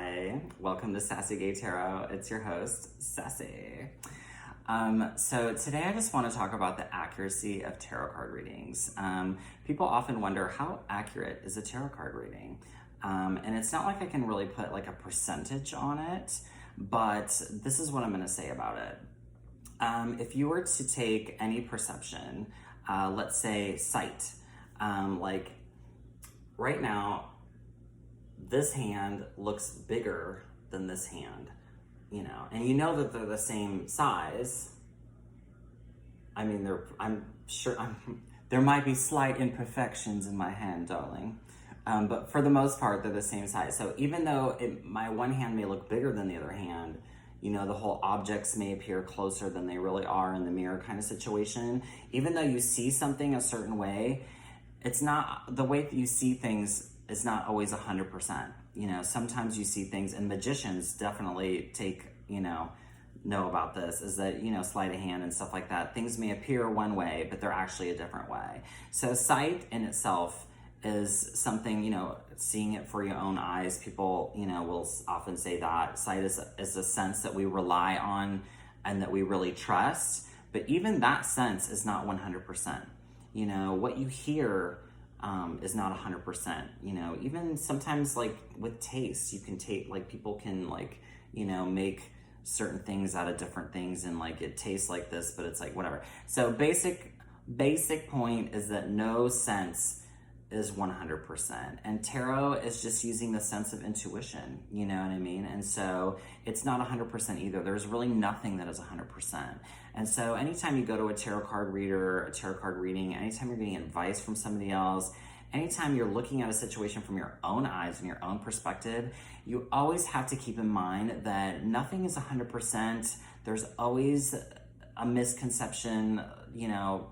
Hi, welcome to Sassy Gay Tarot. It's your host, Sassy. So today I just want to talk about the accuracy of tarot card readings. People often wonder, how accurate is a tarot card reading? And it's not like I can really put like a percentage on it, but this is what I'm going to say about it. If you were to take any perception, let's say sight, like right now, this hand looks bigger than this hand, and you know that they're the same size. I mean, I'm sure there might be slight imperfections in my hand, darling. But for the most part, they're the same size. So even though my one hand may look bigger than the other hand, the whole objects may appear closer than they really are in the mirror kind of situation. Even though you see something a certain way, it's not the way that you see things is not always 100%. Sometimes you see things, and magicians definitely know about this, is that, sleight of hand and stuff like that. Things may appear one way, but they're actually a different way. So sight in itself is something, seeing it for your own eyes. People, will often say that sight is a sense that we rely on and that we really trust. But even that sense is not 100%. What you hear is not 100%. Even sometimes, like with taste, you can take, like, people can, like, make certain things out of different things, and like it tastes like this, but it's like whatever. So basic point is that no sense is 100%, and tarot is just using the sense of intuition, you know what I mean? And so it's not 100% either. There's really nothing that is 100%. And so anytime you go to a tarot card reader, a tarot card reading, anytime you're getting advice from somebody else, anytime you're looking at a situation from your own eyes and your own perspective, you always have to keep in mind that nothing is 100%. There's always a misconception,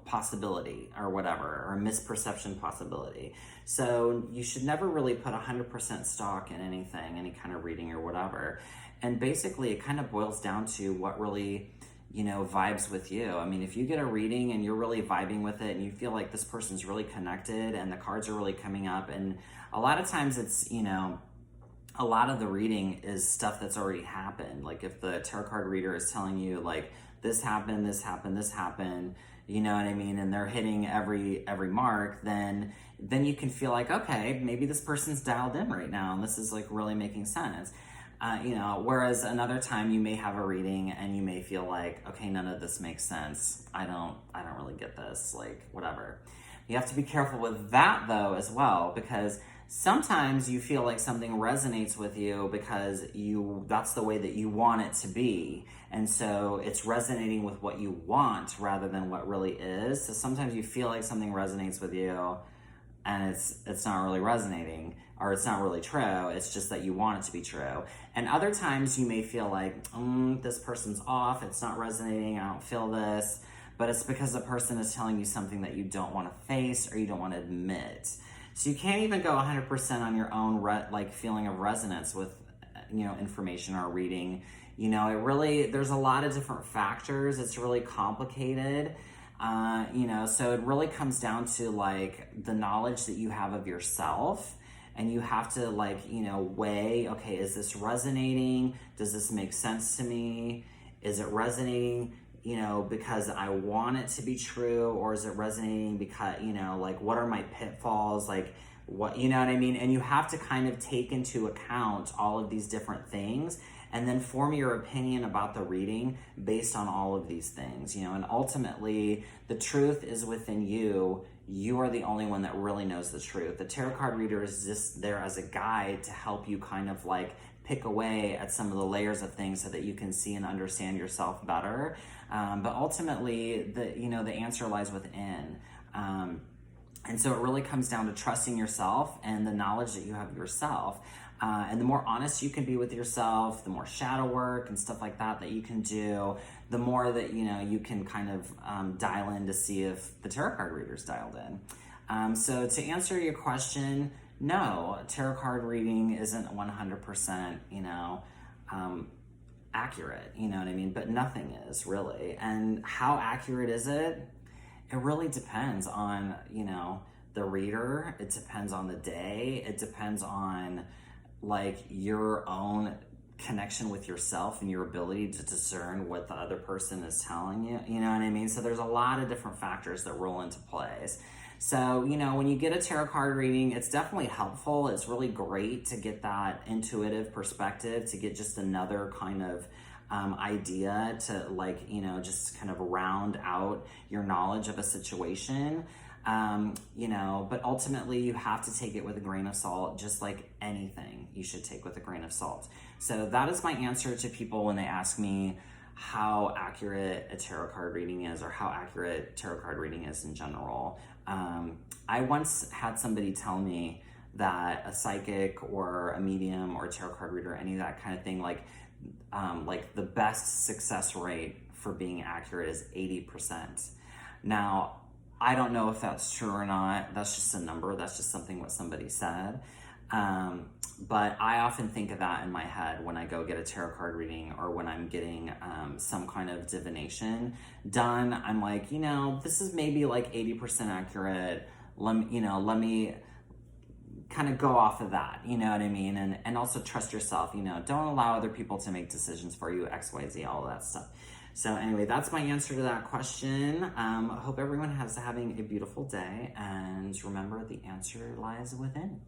possibility or whatever, or a misperception possibility. So you should never really put 100% stock in anything, any kind of reading or whatever. And basically it kind of boils down to what really, vibes with you. I mean, if you get a reading and you're really vibing with it and you feel like this person's really connected and the cards are really coming up, and a lot of times it's, a lot of the reading is stuff that's already happened. Like if the tarot card reader is telling you like, this happened, this happened, this happened, you know what I mean? And they're hitting every mark, then you can feel like, okay, maybe this person's dialed in right now and this is like really making sense. Whereas another time you may have a reading and you may feel like, okay, none of this makes sense. I don't really get this, like whatever. You have to be careful with that though as well, because sometimes you feel like something resonates with you because that's the way that you want it to be. And so it's resonating with what you want rather than what really is. So sometimes you feel like something resonates with you and it's not really resonating, or it's not really true. It's just that you want it to be true. And other times you may feel like, this person's off. It's not resonating. I don't feel this. But it's because the person is telling you something that you don't want to face or you don't want to admit. So you can't even go 100% on your own feeling of resonance with, information or reading. There's a lot of different factors. It's really complicated. So it really comes down to like the knowledge that you have of yourself, and you have to weigh, okay, is this resonating? Does this make sense to me? Is it resonating, because I want it to be true, or is it resonating because, what are my pitfalls? Like what, you know what I mean? And you have to kind of take into account all of these different things and then form your opinion about the reading based on all of these things, and ultimately the truth is within you. You are the only one that really knows the truth. The tarot card reader is just there as a guide to help you kind of like pick away at some of the layers of things so that you can see and understand yourself better. But ultimately the answer lies within. And so it really comes down to trusting yourself and the knowledge that you have of yourself. And the more honest you can be with yourself, the more shadow work and stuff like that you can do, the more that, you can kind of dial in to see if the tarot card reader's dialed in. So to answer your question, no, tarot card reading isn't 100%, accurate, you know what I mean? But nothing is really. And how accurate is it? It really depends on, the reader. It depends on the day. It depends on like your own connection with yourself and your ability to discern what the other person is telling you. You know what I mean? So there's a lot of different factors that roll into place. So, you know, when you get a tarot card reading, it's definitely helpful. It's really great to get that intuitive perspective, to get just another kind of idea to, like, you know, just kind of round out your knowledge of a situation. You know, but ultimately you have to take it with a grain of salt, just like anything you should take with a grain of salt. So that is my answer to people when they ask me how accurate a tarot card reading is, or how accurate tarot card reading is in general. I once had somebody tell me that a psychic or a medium or a tarot card reader, any of that kind of thing, like the best success rate for being accurate is 80%. Now, I don't know if that's true or not. That's just a number. That's just something what somebody said. But I often think of that in my head when I go get a tarot card reading, or when I'm getting some kind of divination done. I'm like, you know, this is maybe like 80% accurate. Let me kind of go off of that, you know what I mean? And also trust yourself, you know, don't allow other people to make decisions for you, X, Y, Z, all of that stuff. So anyway, that's my answer to that question. I hope everyone has having a beautiful day, and remember, the answer lies within.